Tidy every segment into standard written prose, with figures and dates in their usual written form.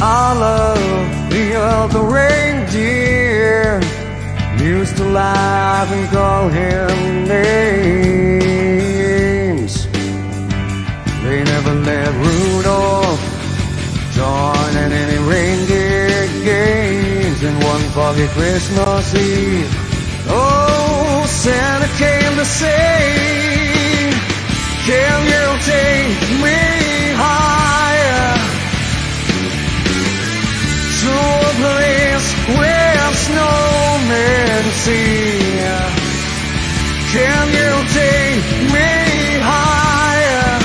I love the other reindeer. Used to laugh and call him names. They never let Rudolph join in any reindeer games. And one foggy Christmas Eve, oh, Santa came to say, can you take me higher to a place where snowmen see? Can you take me higher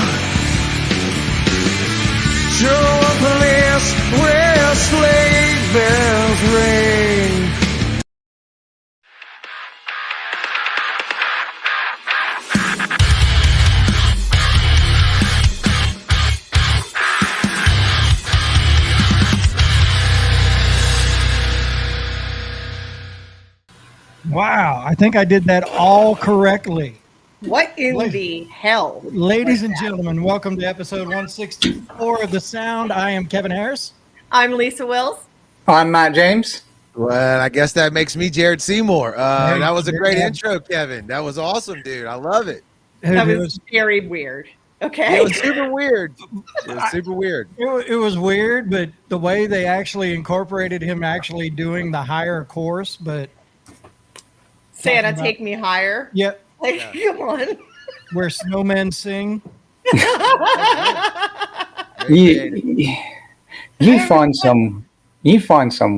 to a place where sleigh bells ring? Wow, I think I did that all correctly. What in the hell? Ladies and gentlemen, welcome to episode 164 of The Sound. I am Kevin Harris. I'm Lisa Wills. I'm Matt James. Well, I guess that makes me Jared Seymour. Hey, that was a great yeah. intro, Kevin. That was awesome, dude. I love it. That was very weird. Okay. It was super weird. It was super weird. It was weird, but the way they actually incorporated him actually doing the higher course, but Santa, take me higher. yep, Like, come on. where snowmen sing. You find some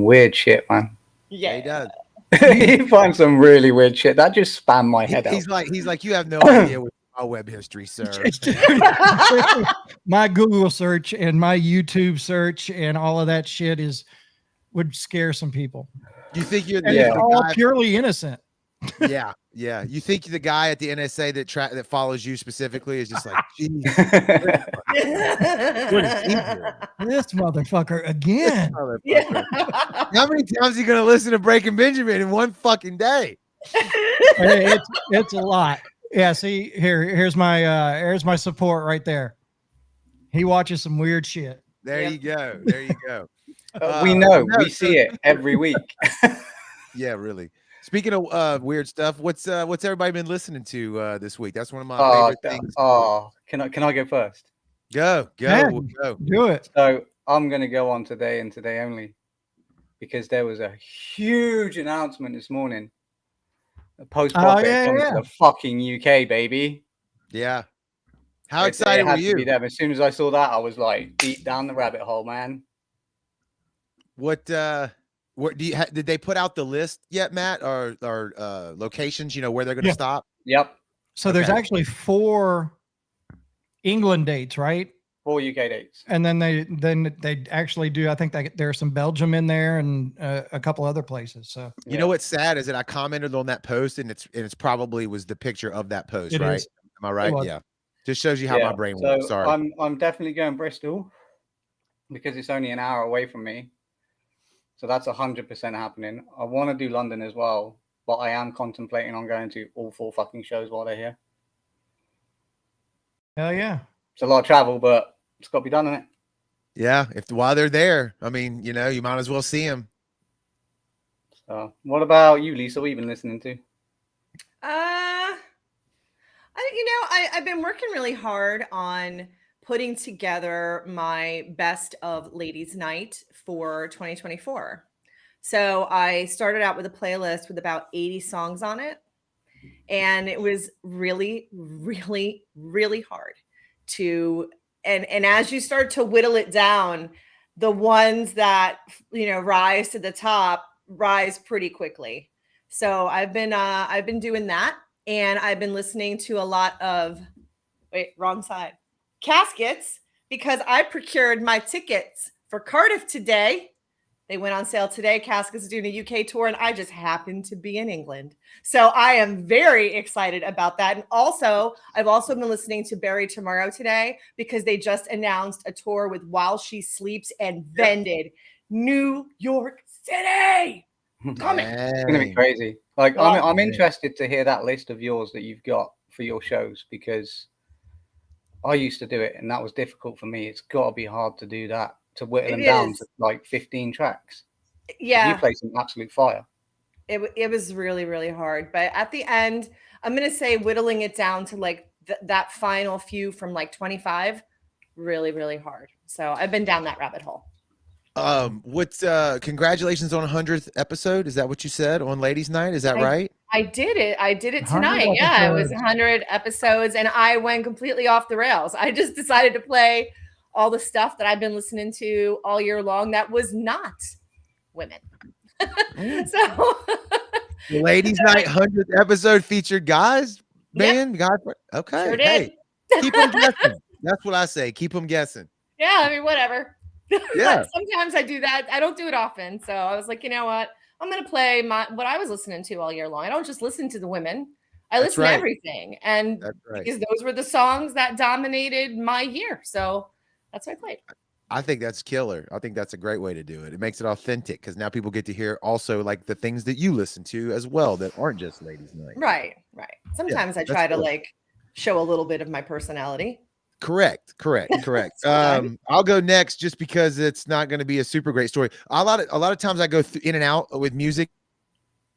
weird shit, man. Yeah, he Yeah. does. You find some really weird shit. That just spanned my head out. He's like, you have no idea what my web history, sir. My Google search and my YouTube search and all of that shit would scare some people. You think you're And the, it's the all guy? purely innocent. Yeah, yeah. You think the guy at the NSA that follows you specifically is just like, geez, what is he doing? This motherfucker again. Motherfucker. Yeah. How many times are you gonna listen to Breaking Benjamin in one fucking day? Hey, it's a lot. Yeah, see, here's my support right there. He watches some weird shit. There Yep. you go. There you go. We know. no, We see it every week. Yeah, really. Speaking of weird stuff, what's everybody been listening to this week? That's one of my favorite things. Can I go first? Go. Yeah. We'll go. Do it. So I'm gonna go on today and today only, because there was a huge announcement this morning. Post profit yeah. the fucking UK, baby. Yeah. How It excited were had to you? be them. As soon as I saw that, I was like deep down the rabbit hole, man. What do you did they put out the list yet, Matt, or locations? You know where they're going to Yeah. stop? Yep, So there's Okay. actually 4 England dates, right? 4 UK dates. And then they actually do. I think there's some Belgium in there and a couple other places. So You know what's sad is that I commented on that post and it's probably was the picture of that post, It right? is. Am I right? was. Yeah. Just shows you how my brain works. Sorry. I'm definitely going Bristol because it's only an hour away from me. So that's 100% happening. I want to do London as well, but I am contemplating on going to all 4 fucking shows while they're here. hell yeah. It's a lot of travel, but it's got to be done, isn't it? Yeah. While they're there, I mean, you might as well see them. So, what about you, Lisa? What have you been listening to? I've been working really hard on putting together my best of ladies' night for 2024. So I started out with a playlist with about 80 songs on it. And it was really, really, really hard to, and as you start to whittle it down, the ones that, rise to the top rise pretty quickly. So I've been doing that. And I've been listening to a lot of, wrong side, Caskets, because I procured my tickets for Cardiff today. They went on sale today. Caskets is doing a UK tour, and I just happened to be in England. So I am very excited about that. And also, I've also been listening to Bury Tomorrow today because they just announced a tour with While She Sleeps and Vended, New York City. Coming. It's going to be crazy. Like, I'm interested to hear that list of yours that you've got for your shows, because I used to do it and that was difficult for me. It's got to be hard to do that, to whittle It them down is. to like 15 tracks. Yeah. You play some absolute fire. It was really, really hard. But at the end, I'm going to say whittling it down to like that final few from like 25, really, really hard. So I've been down that rabbit hole. Congratulations on 100th episode. Is that what you said on Ladies Night? Is that right? I did it. I did it 100 tonight. Yeah, it was episodes. 100 episodes and I went completely off the rails. I just decided to play all the stuff that I've been listening to all year long that was not women. So The Ladies Night 100th episode featured guys, man. God, okay. Sure did. Hey, keep them guessing. That's what I say. Keep them guessing. Yeah, I mean, whatever. Yeah. Sometimes I do that. I don't do it often. So I was like, you know what? I'm going to play what I was listening to all year long. I don't just listen to the women. I That's listen right. to everything. And That's right. because those were the songs that dominated my year. So that's what I played. I think that's killer. I think that's a great way to do it. It makes it authentic because now people get to hear also like the things that you listen to as well that aren't just Ladies Night. Right. Sometimes I try to like show a little bit of my personality. Correct. I'll go next just because it's not going to be a super great story. A lot of times I go in and out with music,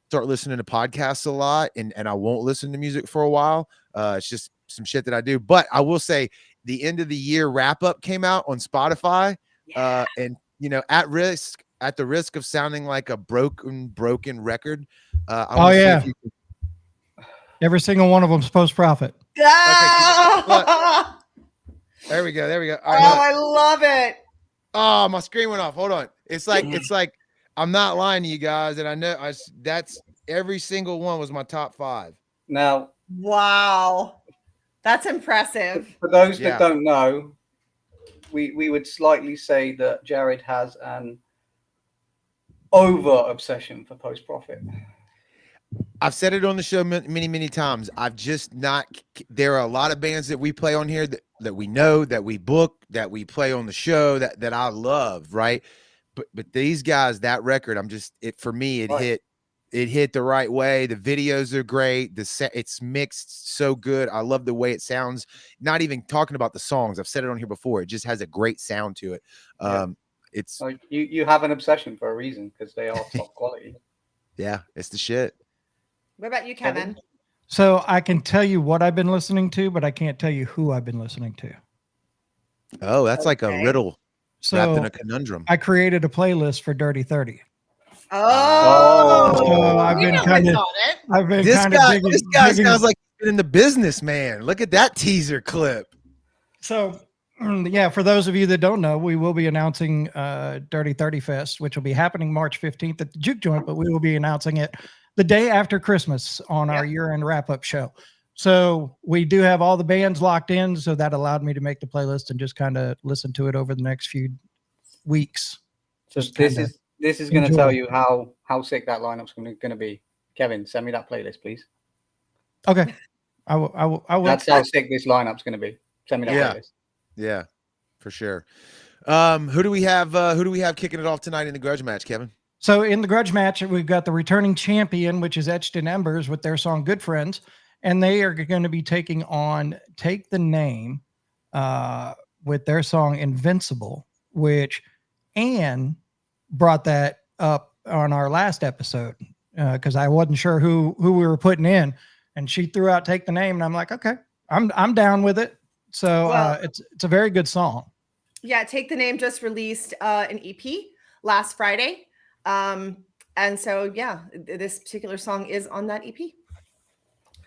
start listening to podcasts a lot, and I won't listen to music for a while. It's just some shit that I do. But I will say the end of the year wrap up came out on Spotify. Yeah. And you know, at the risk of sounding like a broken record. Every single one of them's post profit. There we go. I love it. Oh, my screen went off. Hold on. It's like I'm not lying to you guys, and I know that's every single one was my top 5. Now, wow, that's impressive. For those that don't know, we would slightly say that Jared has an over obsession for post profit. I've said it on the show many times. I've just not. There are a lot of bands that we play on here that we know, that we book, that we play on the show that I love, right? But these guys, that record, for me, it hit the right way. The videos are great. It's mixed so good. I love the way it sounds. Not even talking about the songs. I've said it on here before. It just has a great sound to it. It's like you have an obsession for a reason because they are top quality. Yeah, it's the shit. What about you, Kevin? So I can tell you what I've been listening to, but I can't tell you who I've been listening to. Oh, that's like a riddle wrapped in a conundrum. I created a playlist for Dirty 30. Oh, so I've been kind of This guy sounds like he's been in the business, man. Look at that teaser clip. So yeah, for those of you that don't know, we will be announcing Dirty 30 Fest, which will be happening March 15th at the Juke Joint, but we will be announcing it the day after Christmas on our year-end wrap-up show. So we do have all the bands locked in, so that allowed me to make the playlist and just kind of listen to it over the next few weeks. So this is going to tell you how sick that lineup's going to be. Kevin, send me that playlist, please. Okay, I will. That's how sick this lineup's going to be. Send me that playlist. Yeah, for sure. Who do we have kicking it off tonight in the grudge match, Kevin? So in the grudge match, we've got the returning champion, which is Etched in Embers with their song Good Friends. And they are going to be taking on Take the Name with their song Invincible, which Anne brought that up on our last episode because I wasn't sure who we were putting in. And she threw out Take the Name. And I'm like, okay, I'm down with it. So it's a very good song. Yeah, Take the Name just released an EP last Friday. And so, this particular song is on that EP.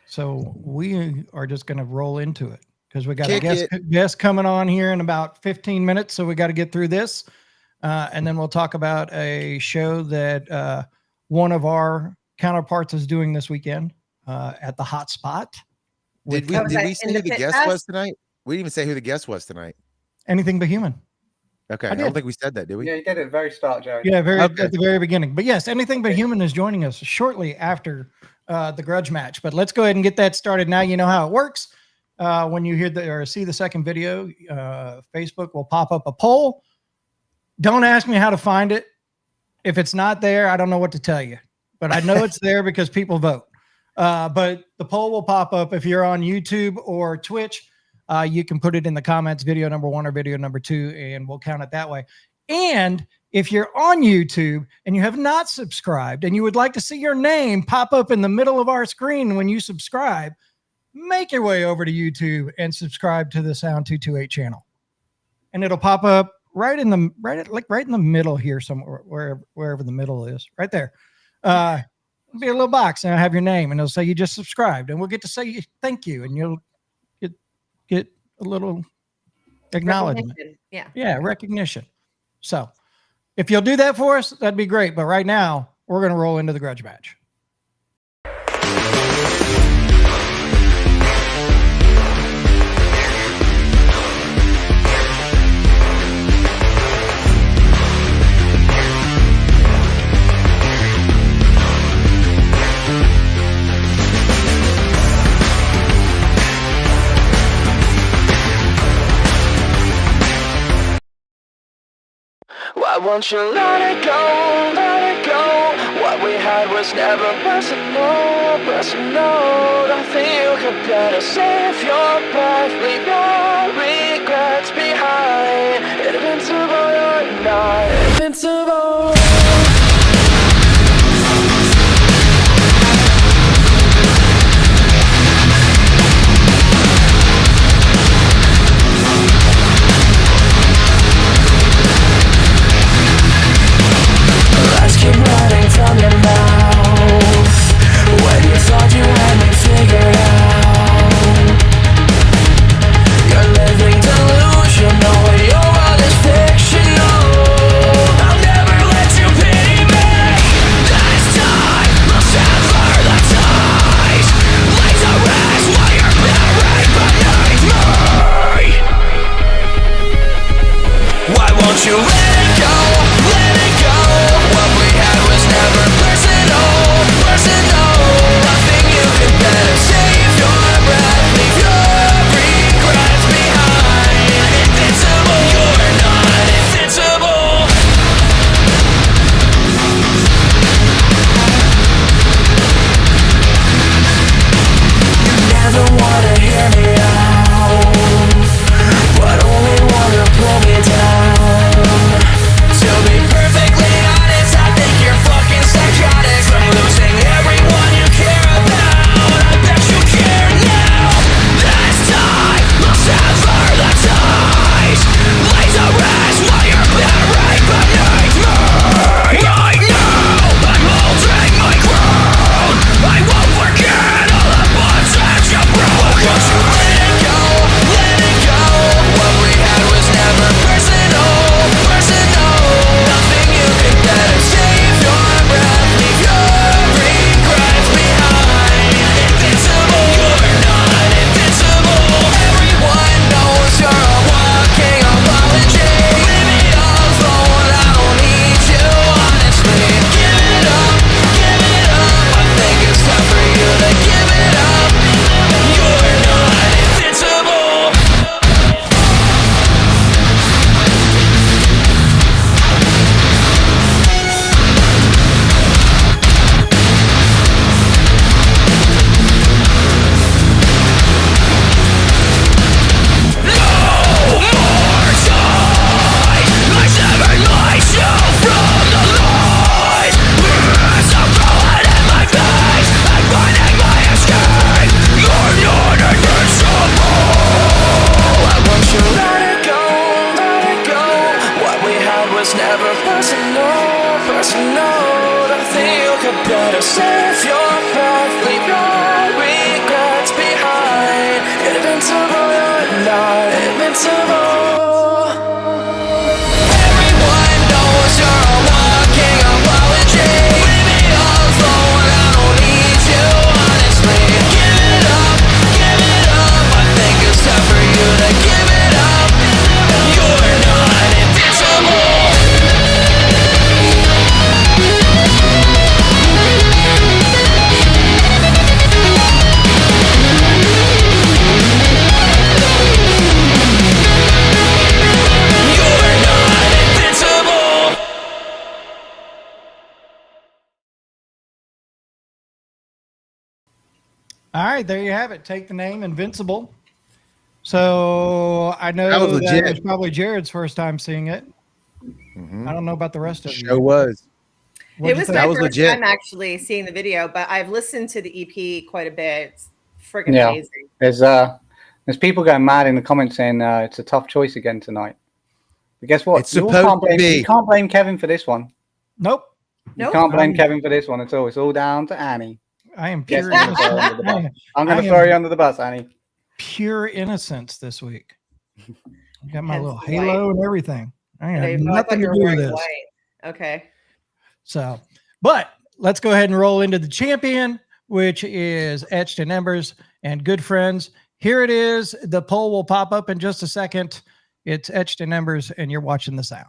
So we are just going to roll into it because we got a guest coming on here in about 15 minutes. So we got to get through this. And then we'll talk about a show that one of our counterparts is doing this weekend at the Hot Spot. Did we say who the guest was tonight? We didn't even say who the guest was tonight. Anything But Human. Okay, I don't think we said that, did we? Yeah, you did at the very start, Jared. Yeah, at the very beginning. But yes, Anything But Human is joining us shortly after the grudge match. But let's go ahead and get that started now. You know how it works. When you hear or see the second video, Facebook will pop up a poll. Don't ask me how to find it. If it's not there, I don't know what to tell you. But I know it's there because people vote. But the poll will pop up if you're on YouTube or Twitch. You can put it in the comments, video number 1 or video number 2, and we'll count it that way. And if you're on YouTube and you have not subscribed and you would like to see your name pop up in the middle of our screen when you subscribe, make your way over to YouTube and subscribe to the Sound 228 channel. And it'll pop up right in the middle here, somewhere, wherever the middle is, right there. It'll be a little box and I'll have your name and it'll say you just subscribed, and we'll get to say thank you, and you'll get a little acknowledgement. Yeah, recognition. So if you'll do that for us, that'd be great. But right now, we're going to roll into the grudge match. Why won't you let it go, let it go? What we had was never personal, personal. Nothing you could better save your breath, leave your regrets behind. Invincible, you're not invincible. Keep running from your mouth when you thought you had me figured out. You're living delusional, your world is fictional. I'll never let you pity me. This time, we'll sever the ties. Laser eyes while you're buried beneath me. Why won't you let it go? Let it go. What we had was never personal, personal. Nothing you could better save your breath, leave your regrets behind. Invincible, you're not invincible. You never wanna hear me out, but only wanna pull me down. To be perfectly honest, I think you're fucking psychotic. From losing everyone you care about, I bet you care now. This time, we'll sever the ties. Laser eyes while you're buried beneath me. I know I'm holding my ground. I won't forget all the bonds that you broke. Won't you let it go, let it go? What we had was never personal, personal. Nothing you could better save your breath, leave your regrets behind. Invincible, you're not invincible. Everyone knows you're a walking apology. Leave me alone, I don't need you, honestly. Give it up, give it up. I think it's time for you to give it up. You're not invincible. I severed myself from the light. There's a bullet in my face, I'm finding my escape. You're not invincible. Why won't you let it go, let it go? What we had was never personal, personal. Nothing you could better save your breath, leave your regrets behind. Invincible, you're not invincible. Everyone knows you're a walking apology. Leave me alone, I don't need you, honestly. Give it up, give it up. I think it's time for you to give it up. You're not invincible. You're not invincible. All right, there you have it. Take the name Invincible. So I know That was that legit. was probably Jared's first time seeing it. I don't know about the rest The of you. show was. What'd It you was think? my That was first legit. time actually seeing the video, but I've listened to the EP quite a bit. It's friggin' Yeah. amazing. There's people going mad in the comments saying it's a tough choice again tonight. But guess what? It's supposed to be. You can't blame Kevin for this one. Nope. You Nope. can't blame Kevin for this one at all. It's all down to Annie. I am Yes, pure I'm gonna throw her innocence. under the bus. I I'm going am to throw you under the bus, Annie. pure innocence this week. I got my Hence little the halo and everything. I Oh, have I thought nothing you to were do with wearing this. white. Okay. So, but let's go ahead and roll into the champion, which is Etched and Embers and Good Friends. Here it is. The poll will pop up in just a second. It's Etched and Embers, and you're watching the sound.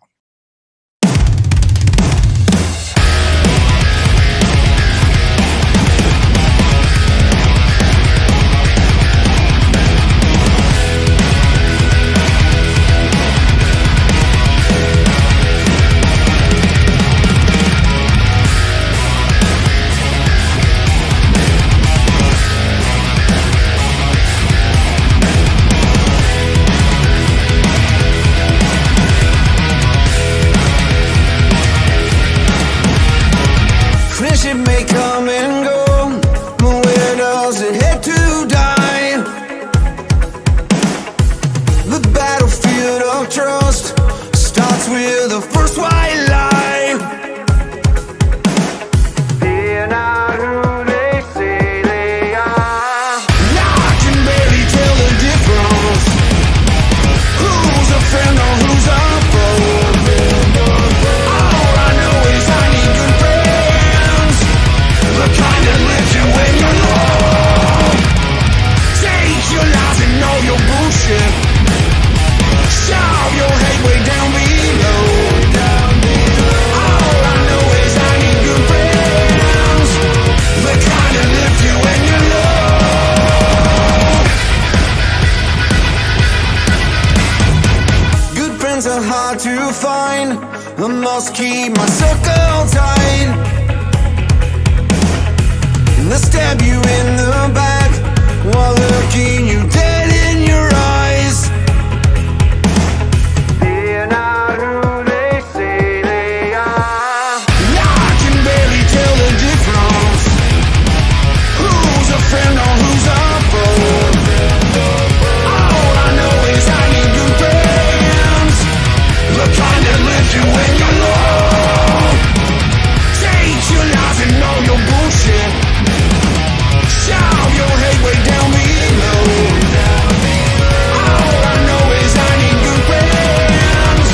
Friendship may come and go, but where does it head to die? The battlefield of trust starts with the first white lie. They're not who they say they are. Now I can barely tell the difference. Who's a friend or who's a foe? All I know is I need good friends. The kind that lift you when you're low. Take your lies and all your bullshit. Shove your hate way down below. All I know is I need good friends. The kind that lift you when you're low. Good friends are hard to find. I must keep my circle tight. They stab you in the back while looking you dead in your eyes. They're not who they say they are. Now I can barely tell the difference. Who's a friend or who's a foe? All I know is I need good friends. The kind that lift you when you're low. Take your lies and all your bullshit. Shout your hate way down below. All I know is I need good friends.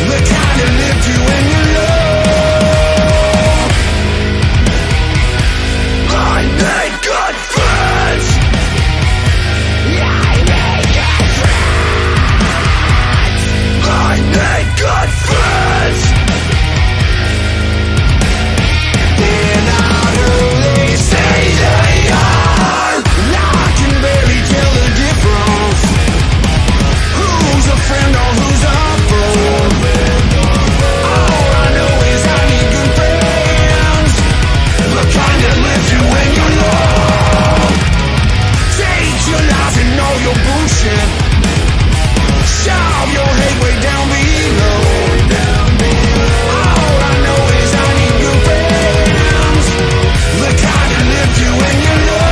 The kind that lift you when you're low. I need good friends. I need good friends. I need good friends. They're not who they say they are. Now I can barely tell the difference. Who's a friend or who's a foe? All I know is I need good friends. The kind that lift you when you're low. Take your lies and all your bullshit. Shove your hate way down below. All I know is I need good friends. The kind that lift you when you're low.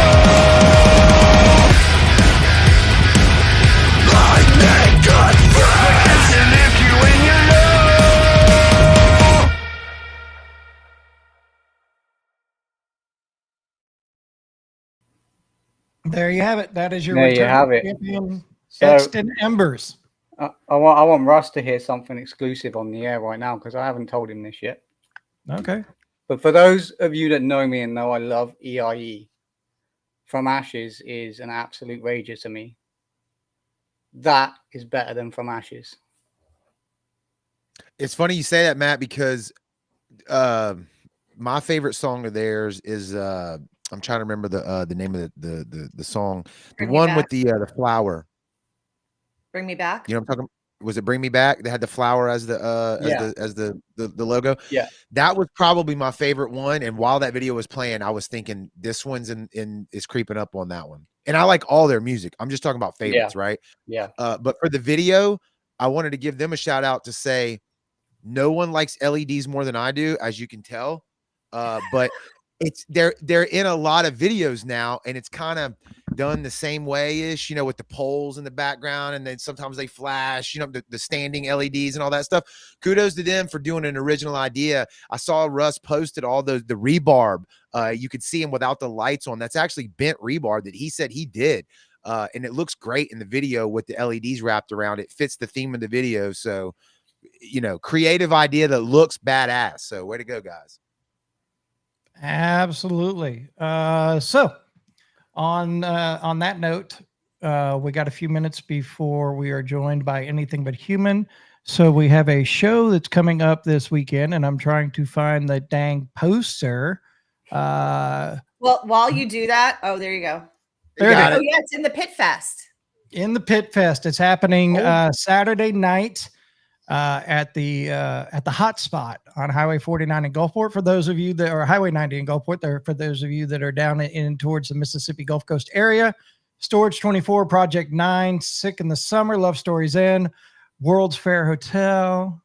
I need good friends. The kind that lift you when you're low. There you have it. That is your There you returning have it. champion, So Etched and Embers. I want Russ to hear something exclusive on the air right now because I haven't told him this yet. Okay. But for those of you that know me and know I love EIE, From Ashes is an absolute rager to me. That is better than From Ashes. It's funny you say that, Matt, because my favorite song of theirs is I'm trying to remember the name of the song, the Bring Me one with Back. the flower. Bring Me Back. You know what I'm talking? Was it Bring Me Back? They had the flower as the as the logo. Yeah. That was probably my favorite one. And while that video was playing, I was thinking this one's is creeping up on that one. And I like all their music. I'm just talking about favorites, right? Yeah. But for the video, I wanted to give them a shout out to say No one likes LEDs more than I do, as you can tell. But they're in a lot of videos now, and it's kind of done the same way-ish, with the poles in the background, and then sometimes they flash, the standing LEDs and all that stuff. Kudos to them for doing an original idea. I saw Russ posted all the rebarb. You could see him without the lights on. That's actually bent rebarb that he said he did. And it looks great in the video with the LEDs wrapped around it. Fits the theme of the video. So, creative idea that looks badass. So way to go, guys. Absolutely. So on that note, we got a few minutes before we are joined by Anything But Human. So we have a show that's coming up this weekend, and I'm trying to find the dang poster. Well, while you do that, oh, there you go. There it is. Oh, yeah, it's in the Pit Fest. In the Pit Fest. It's happening Saturday night at the hot spot on Highway 49 in Gulfport. For those of you that are Highway 90 in Gulfport, there for those of you that are down in towards the Mississippi Gulf Coast area. Storage 24, Project 9, Sick in the Summer, Love Stories Inn, World's Fair Hotel,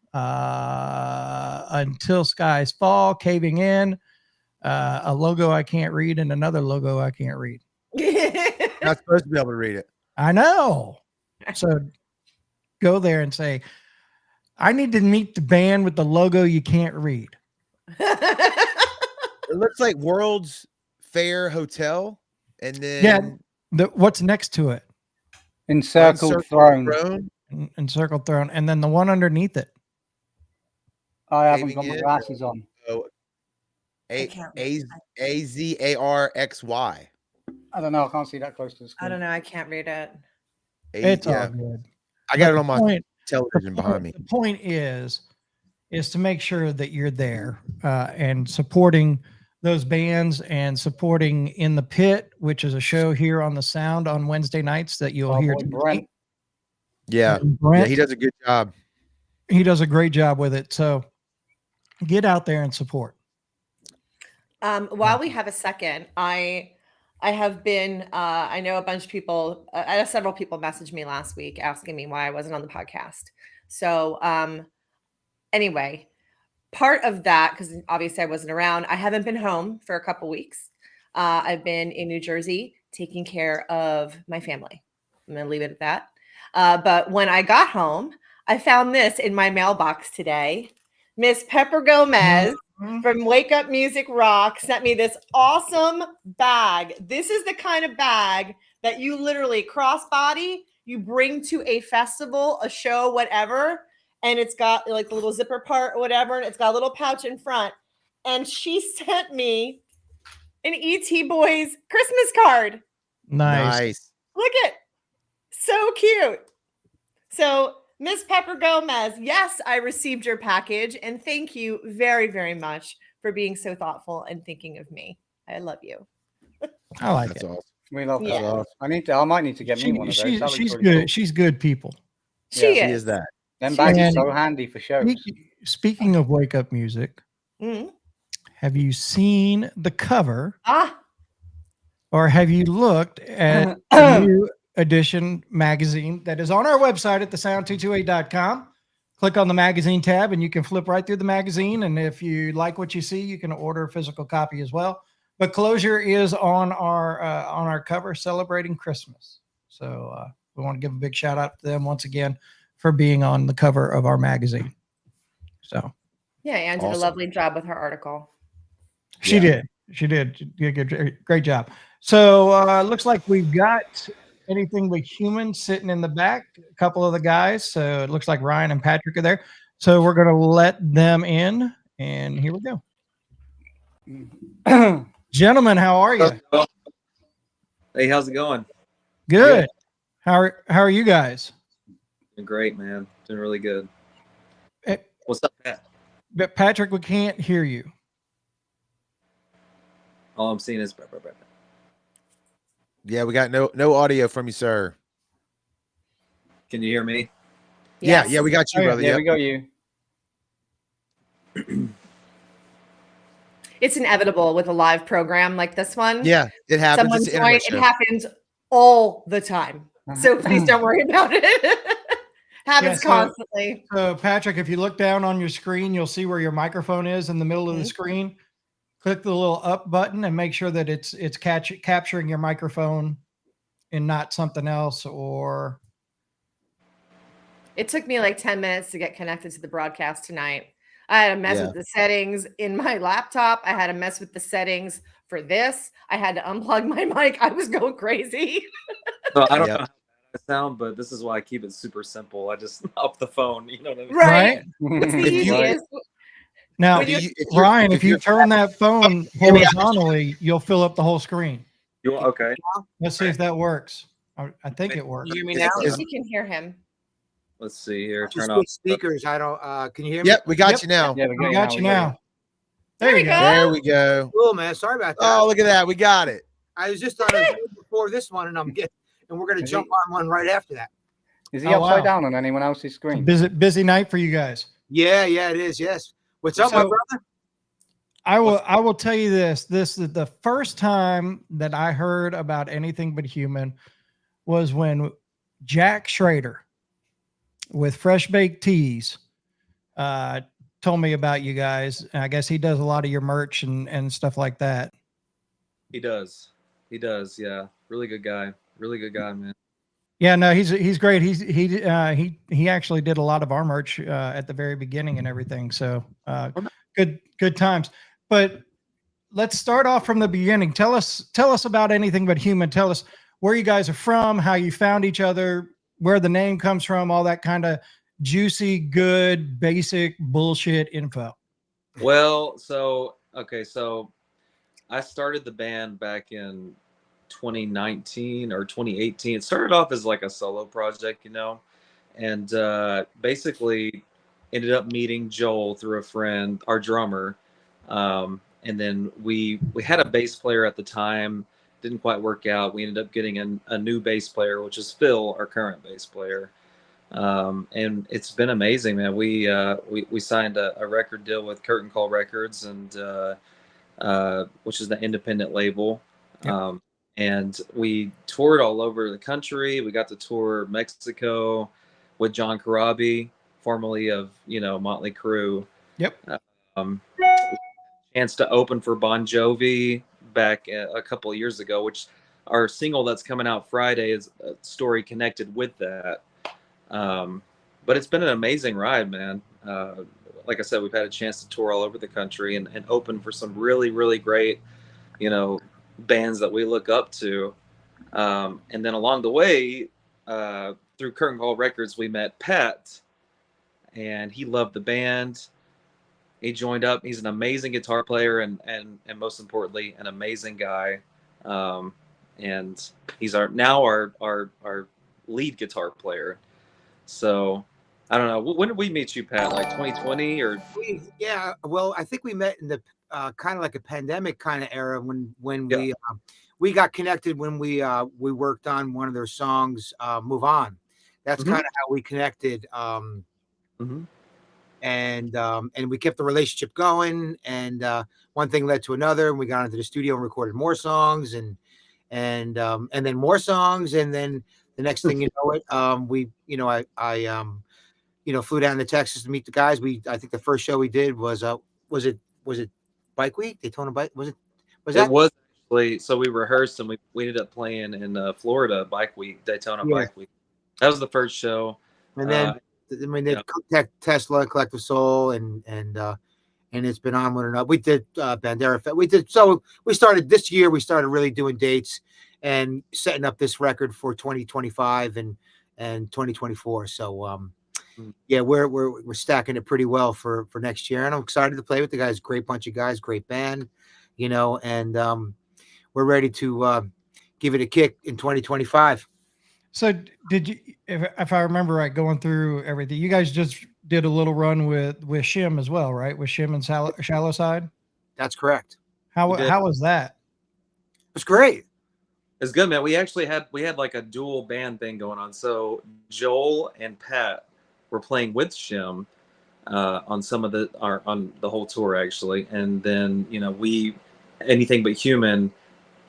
Until Skies Fall, Caving In, a logo I can't read, and another logo I can't read. Not supposed to be able to read it. I know. So go there and say, I need to meet the band with the logo you can't read. It looks like World's Fair Hotel, and then what's next to it? Encircled Throne. Encircled Throne, and then the one underneath it. I haven't got my glasses on. Oh, AZARXY. I don't know. I can't see that close to the screen. I don't know. I can't read it. It's all good. I got it on my television behind me. The point is to make sure that you're there and supporting those bands and supporting In the Pit, which is a show here on the Sound on Wednesday nights that you'll hear tonight. Yeah, Brent, he does a good job. He does a great job with it. So get out there and support. While we have a second, I have been, I know a bunch of people, I had several people message me last week asking me why I wasn't on the podcast. So anyway, part of that, because obviously I wasn't around, I haven't been home for a couple weeks. I've been in New Jersey taking care of my family. I'm going to leave it at that. But when I got home, I found this in my mailbox today. Miss Pepper Gomez from Wake Up Music Rock sent me this awesome bag. This is the kind of bag that you literally crossbody, you bring to a festival, a show, whatever, and it's got like the little zipper part or whatever, and it's got a little pouch in front. And she sent me an ET Boys Christmas card. Nice. Look at, so cute. So Miss Pepper Gomez, yes, I received your package, and thank you very, very much for being so thoughtful and thinking of me. I love you. I like That's it. awesome. We love that. Yeah. I might need to get me one of those. She's Really good. cool. She's good people. She Is that? Them bags are And- so handy for shows. Speaking of Wake Up Music, Mhm. have you seen the cover Ah, or have you looked at the new edition magazine that is on our website at thesound228.com? Click on the magazine tab and you can flip right through the magazine. And if you like what you see, you can order a physical copy as well. But Closure is on our cover celebrating Christmas. So we want to give a big shout out to them once again for being on the cover of our magazine. So yeah, Anne did a lovely job with her article. she did. She did. She did a great job. So looks like we've got Anything But Human sitting in the back, a couple of the guys. So it looks like Ryan and Patrick are there. So we're going to let them in, and here we go. Gentlemen, how are you? Hey, how's it going? Good. How are you guys? Doing great, man. Doing really good. Eh, What's up, Pat? But Patrick, we can't hear you. All I'm seeing is Yeah, we got no audio from you, sir. Can you hear me? Yes. Yeah, we got you, brother. Yeah, Yep. we got you. It's inevitable with a live program like this one. Yeah, it happens. Someone's It's an internet joined. It show. happens all the time. So please don't worry about it. Happens so- constantly. So Patrick, if you look down on your screen, you'll see where your microphone is in the middle of the Mhm. screen. Click the little up button and make sure that it's capturing your microphone and not something else. Or It took me like 10 minutes to get connected to the broadcast tonight. I had to mess Yeah. with the settings in my laptop. I had to mess with the settings for this. I had to unplug my mic. I was going crazy. So I don't Yep. know how I sound, but this is why I keep it super simple. I just up the phone. You know what I mean? Right. right It's the If you- easiest. now, When you- Ryan, if you you're- turn that phone horizontally, you'll fill up the whole screen. You okay? Let's see if that works. I think it works. Can you hear me Is- now? I think is- you can hear him. Let's see here. Just Turn off. switch speakers. I don't. Can you hear me? Yep, we got Yep. you now. Yeah, We got you now. There There we you go. go. There we go. Cool, man. Sorry about that. Oh, look at that. We got it. I was just on a Zoom before this one, and we're gonna Is jump he- on one right after that. Is he Oh, upside wow. down on anyone else's It's a screen? busy night for you guys. Yeah, it is. Yes. What's up, my So- brother? I will tell you this. This is the first time that I heard about Anything But Human was when Jack Schrader with Fresh Baked Teas told me about you guys. I guess he does a lot of your merch and stuff like that. He does. He does. Yeah. Really good guy. Really good guy, man. Yeah, no, he's great. He actually did a lot of our merch at the very beginning and everything. So good times. But let's start off from the beginning. Tell us about Anything But Human. Tell us where you guys are from, how you found each other, where the name comes from, all that kind of juicy, good, basic bullshit info. Well, so I started the band back in 2019 or 2018. It started off as like a solo project, and basically ended up meeting Joel through a friend, our drummer, and then we had a bass player at the time. Didn't quite work out. We ended up getting a new bass player, which is Phil, our current bass player. And it's been amazing, man. We signed a record deal with Curtain Call Records, and which is the independent label. Yep. And we toured all over the country. We got to tour Mexico with John Corabi, formerly of Motley Crue. Yep. Chance to open for Bon Jovi back a couple of years ago, which our single that's coming out Friday is a story connected with that. But it's been an amazing ride, man. Like I said, we've had a chance to tour all over the country and open for some really, really great, bands that we look up to. And then along the way, through Curtain Call Records, we met Pat, and he loved the band. He joined up. He's an amazing guitar player and most importantly, an amazing guy. And he's our lead guitar player. So I don't know. When did we meet you, Pat? Like 2020 or? Well, I think we met in the kind of like a pandemic kind of era when we got connected when we worked on one of their songs, "Move On." That's Mhm. kind of how we connected. Mhm. And we kept the relationship going, and one thing led to another, and we got into the studio and recorded more songs, and then more songs, and then the next thing you know it, I flew down to Texas to meet the guys. I think the first show we did was it Bike Week, Daytona Bike? Was that? It was actually. So we rehearsed and we ended up playing in Florida Bike Week, Daytona Yeah. Bike Week. That was the first show. And then Tesla, Collective Soul, and it's been on one another. We did Bandera Fest. So we started this year. We started really doing dates and setting up this record for 2025 and 2024. So yeah, we're stacking it pretty well for next year, and I'm excited to play with the guys. Great bunch of guys, great band, and we're ready to give it a kick in 2025. So did you, if I remember right, going through everything, you guys just did a little run with Shim as well, right? With Shim and Shallow Side. That's correct. How We did. was that? It's great. It's good, man. We had like a dual band thing going on. So Joel and Pat were playing with Shim on on the whole tour actually, and then Anything But Human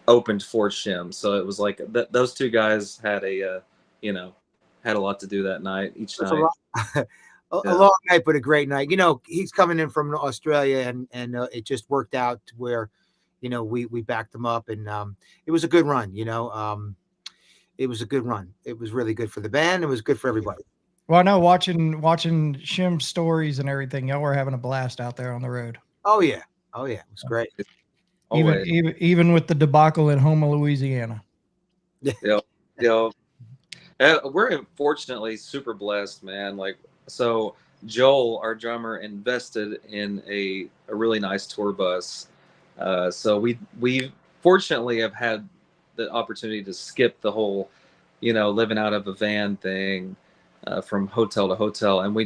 opened for Shim. So it was like those two guys had a had a lot to do that night. Each It's night. a long night, but a great night. You know, he's coming in from Australia, and it just worked out to where, you know, we backed him up, and it was a good run. You know, it was a good run. It was really good for the band. It was good for everybody. Well, I know watching Shim's stories and everything, y'all were having a blast out there on the road. Oh yeah, it was great. Always. Even with the debacle in Houma, Louisiana. Yeah. We're fortunately super blessed, man. Like, so Joel, our drummer, invested in a really nice tour bus. So we fortunately have had the opportunity to skip the whole, you know, living out of a van thing, from hotel to hotel. And we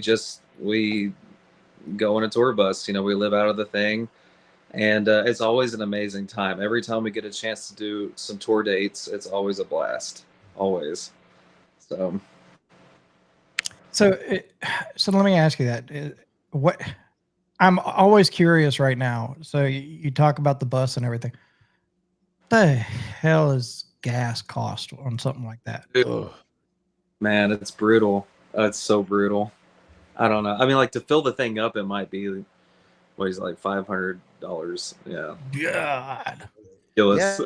go in a tour bus, you know, we live out of the thing. And it's always an amazing time. Every time we get a chance to do some tour dates, it's always a blast. Always. So let me ask you that. What I'm always curious right now. So you talk about the bus and everything. What the hell is gas cost on something like that? Man, it's brutal. It's so brutal. I don't know. I mean, like, to fill the thing up, it might be, what is it, like $500? Yeah. God. Yeah.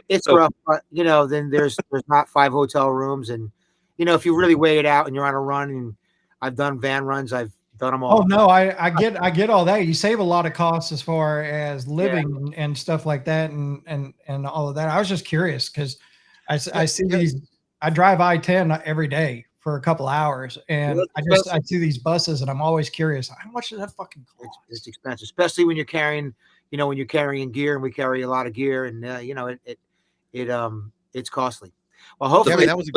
It's rough, but you know, then there's not 5 hotel rooms, and you know, if you really weigh it out and you're on a run, and I've done van runs, I've done them all. Oh no, I get all that. You save a lot of costs as far as living and stuff like that, and all of that. I was just curious because I see these. I drive I-10 every day for a couple hours, and I see these buses, and I'm always curious, how much does that fucking cost? It's expensive, especially when you're carrying, you know, when you're carrying gear, and we carry a lot of gear, and you know, it's costly. Well, hopefully, that was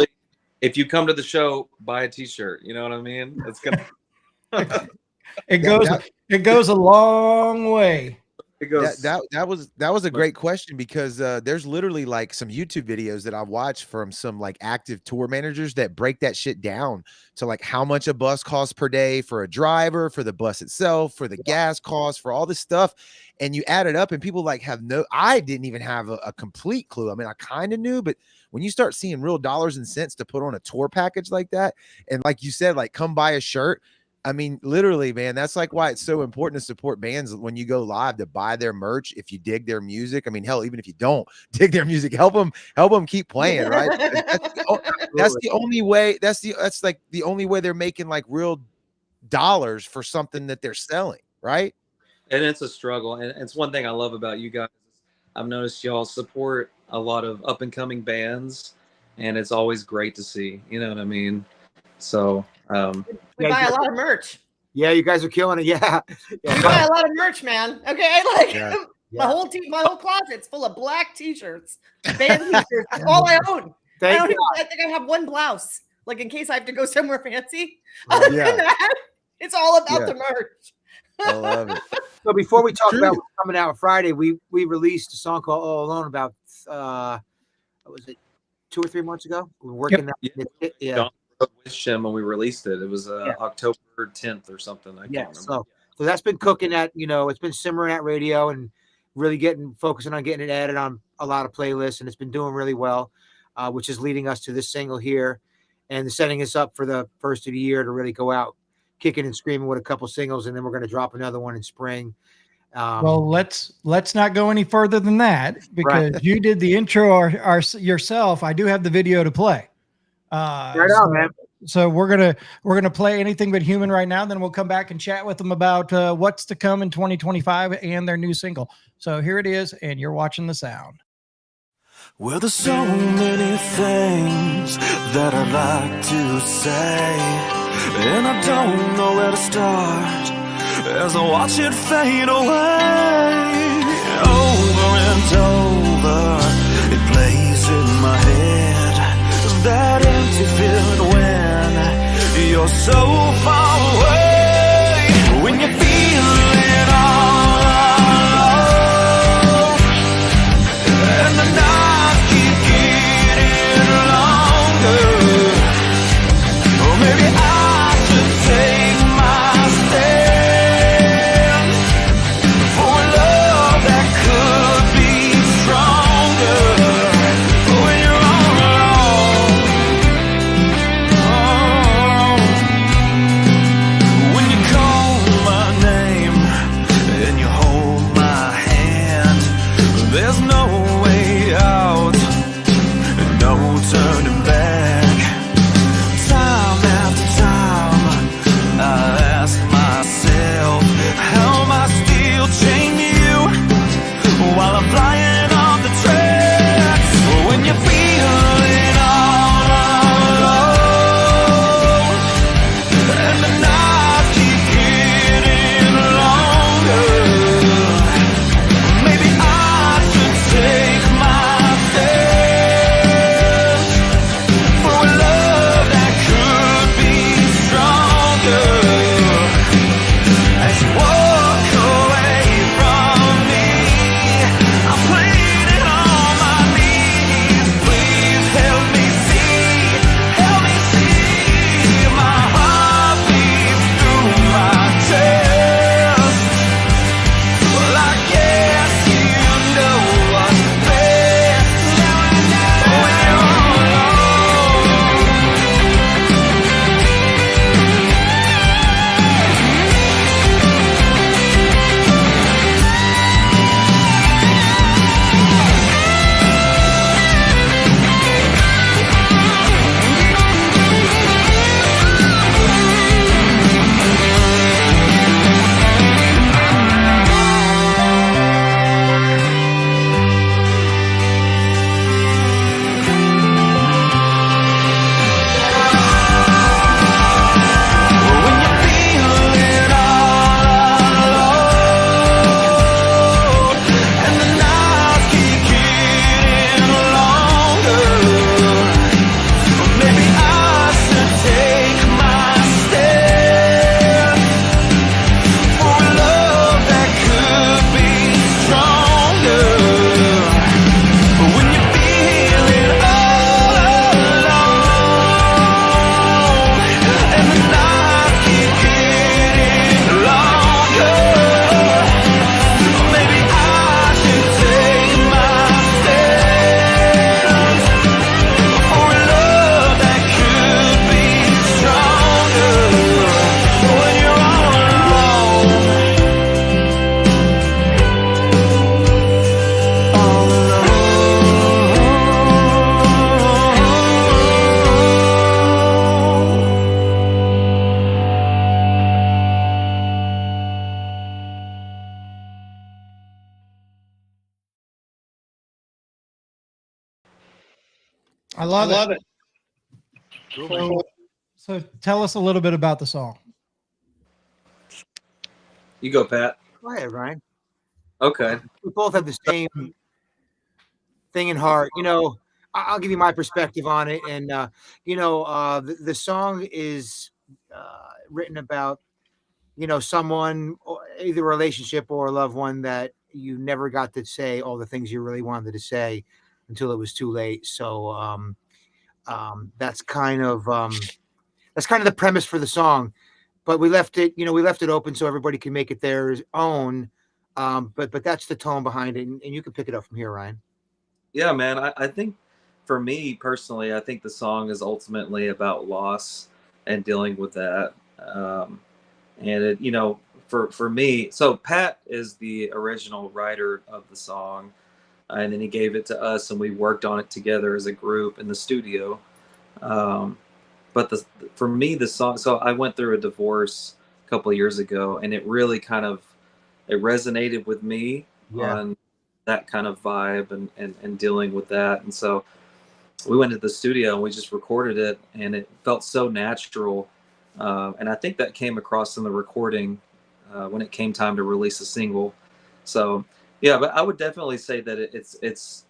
if you come to the show, buy a T-shirt. You know what I mean? It's gonna. It goes a long way. It goes. That was a great question, because there's literally like some YouTube videos that I watched from some like active tour managers that break that shit down to like how much a bus costs per day for a driver, for the bus itself, for the gas costs, for all this stuff. And you add it up, and people like I didn't even have a complete clue. I mean, I kind of knew, but when you start seeing real dollars and cents to put on a tour package like that, and like you said, like come buy a shirt. I mean, literally, man, that's like why it's so important to support bands when you go live, to buy their merch. If you dig their music, I mean, hell, even if you don't dig their music, help them keep playing, right? That's the only way. That's like the only way they're making like real dollars for something that they're selling, right? And it's a struggle. And it's one thing I love about you guys. I've noticed y'all support a lot of up and coming bands, and it's always great to see. You know what I mean? So. We buy a lot of merch. Yeah, you guys are killing it. Yeah. We buy a lot of merch, man. Okay, like my whole closet's full of black T-shirts, band T-shirts. That's all I own. I think I have one blouse, like in case I have to go somewhere fancy. Other than that, it's all about the merch. I love it. So before we talk about what's coming out Friday, we released a song called "All Alone" about what was it, 2 or 3 months ago? We were working that. Yeah. With Shim when we released it. It was October 10th or something. I can't remember. So that's been cooking at, you know, it's been simmering at radio and really focusing on getting it added on a lot of playlists, and it's been doing really well, which is leading us to this single here and setting us up for the first of the year to really go out kicking and screaming with a couple singles, and then we're going to drop another one in spring. Well, let's not go any further than that, because you did the intro yourself. I do have the video to play. Man. So we're gonna play Anything But Human right now. Then we'll come back and chat with them about what's to come in 2025 and their new single. So here it is, and you're watching The Sound. Well, there's so many things that I'd like to say, and I don't know where to start as I watch it fade away. Over and over, it plays in my head. That empty feeling when you're so far away, when you're feeling all alone, and the nights keep getting longer. Or maybe I should take my stand for a love that could be stronger. When you're all alone, I love it. Cool, man. So tell us a little bit about the song. You go, Pat. Go ahead, Ryan. Okay. We both have the same thing in heart. I'll give you my perspective on it. And, the song is written about, someone, either a relationship or a loved one that you never got to say all the things you really wanted to say until it was too late. So that's kind of the premise for the song. But we left it open so everybody can make it their own. But that's the tone behind it, and you can pick it up from here, Ryan. Yeah, man. I think for me personally, I think the song is ultimately about loss and dealing with that. And it, for me, so Pat is the original writer of the song, and then he gave it to us, and we worked on it together as a group in the studio. But for me, the song. So I went through a divorce a couple of years ago, and it really it resonated with me on that kind of vibe and dealing with that. And so we went to the studio and we just recorded it, and it felt so natural. And I think that came across in the recording when it came time to release a single. So yeah, but I would definitely say that it's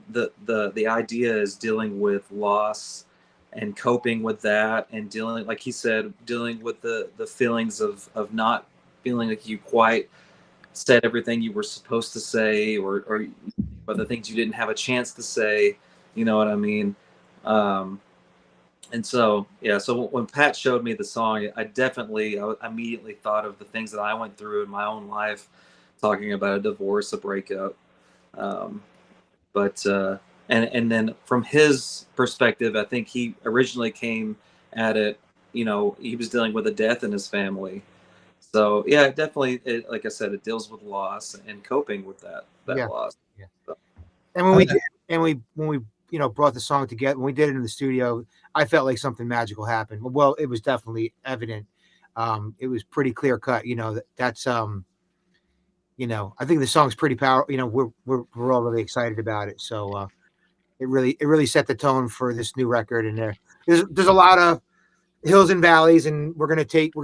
the idea is dealing with loss and coping with that, and dealing, like he said, dealing with the feelings of not feeling like you quite said everything you were supposed to say, or the things you didn't have a chance to say. You know what I mean? And so, yeah, so when Pat showed me the song, I immediately thought of the things that I went through in my own life, talking about a divorce, a breakup. And then from his perspective, I think he originally came at it, he was dealing with a death in his family. So yeah, definitely, like I said, it deals with loss and coping with that loss. Yeah. So. And when we brought the song together, when we did it in the studio, I felt like something magical happened. Well, it was definitely evident. It was pretty clear cut. That's I think the song's pretty powerful. We're all really excited about it. So it really set the tone for this new record. And there's a lot of hills and valleys, and we're gonna take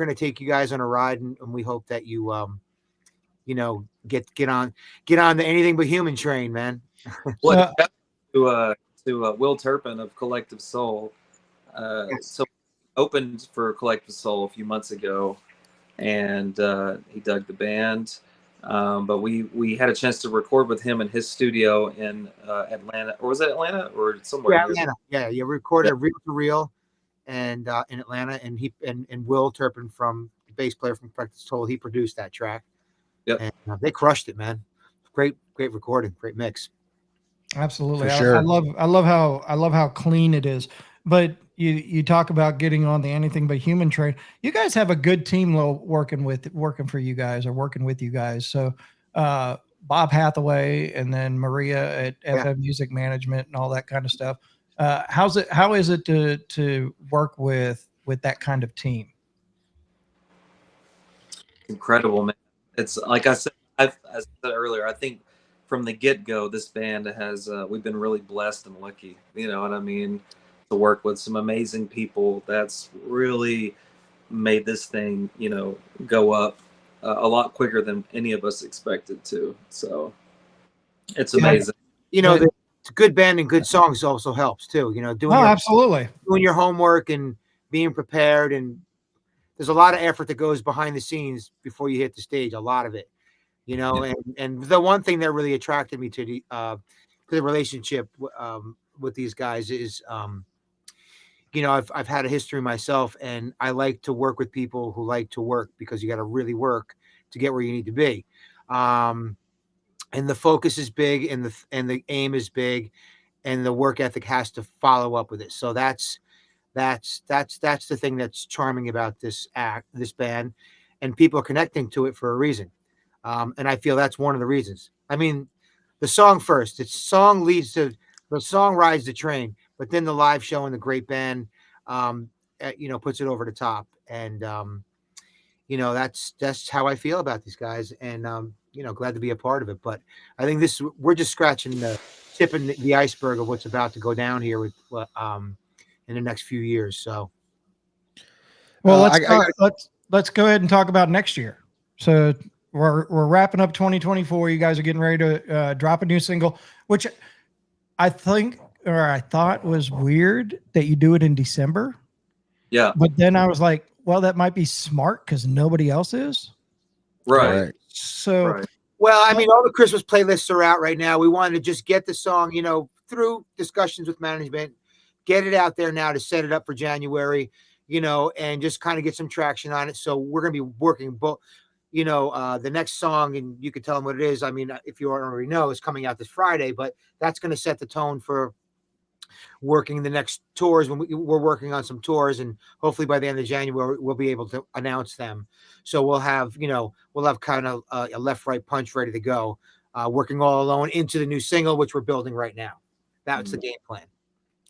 you guys on a ride, and we hope that you get on the Anything But Human train, man. Well, to Will Turpin of Collective Soul. So opened for Collective Soul a few months ago, and he dug the band. But we had a chance to record with him in his studio in Atlanta, or was it Atlanta or somewhere? Yeah, Atlanta. Yeah, you recorded Real to Real, and in Atlanta, and he and Will Turpin, from the bass player from Collective Soul, he produced that track. Yep. And they crushed it, man. Great recording, great mix. Absolutely. For sure. I love how clean it is. But you talk about getting on the Anything But Human train. You guys have a good team working for you guys, or working with you guys. So Bob Hathaway, and then Maria at FM Music Management and all that kind of stuff. How is it to work with that kind of team? Incredible, man. It's like I said earlier, I think from the get-go, this band has we've been really blessed and lucky, you know what I mean, to work with some amazing people that's really made this thing, go up a lot quicker than any of us expected to. So it's amazing. The good band and good songs also helps too. Absolutely. Doing your homework and being prepared, and there's a lot of effort that goes behind the scenes before you hit the stage. A lot of it, and the one thing that really attracted me to the relationship with these guys is, I've had a history myself, and I like to work with people who like to work, because you got to really work to get where you need to be. And the focus is big, and the aim is big, and the work ethic has to follow up with it. So that's the thing that's charming about this band, and people are connecting to it for a reason. And I feel that's one of the reasons. I mean, the song first, the song rides the train, but then the live show and the great band, puts it over the top. And, that's how I feel about these guys. And glad to be a part of it. But I think we're just scratching the tipping the iceberg of what's about to go down here with in the next few years. So, Well, I let's go ahead and talk about next year. So we're wrapping up 2024. You guys are getting ready to drop a new single, which I thought was weird that you do it in December. Yeah. But then I was like, well, that might be smart because nobody else is. Right. So, Right. well, I mean, all the Christmas playlists are out right now. We wanted to just get the song, through discussions with management, get it out there now to set it up for January, and just kind of get some traction on it. So we're going to be working both, the next song, and you can tell them what it is. I mean, if you already know, it's coming out this Friday, but that's going to set the tone for working the next tours. When we're working on some tours, and hopefully by the end of January we'll be able to announce them. So we'll have kind of a left right punch ready to go, working all alone into the new single, which we're building right now. That's the game plan.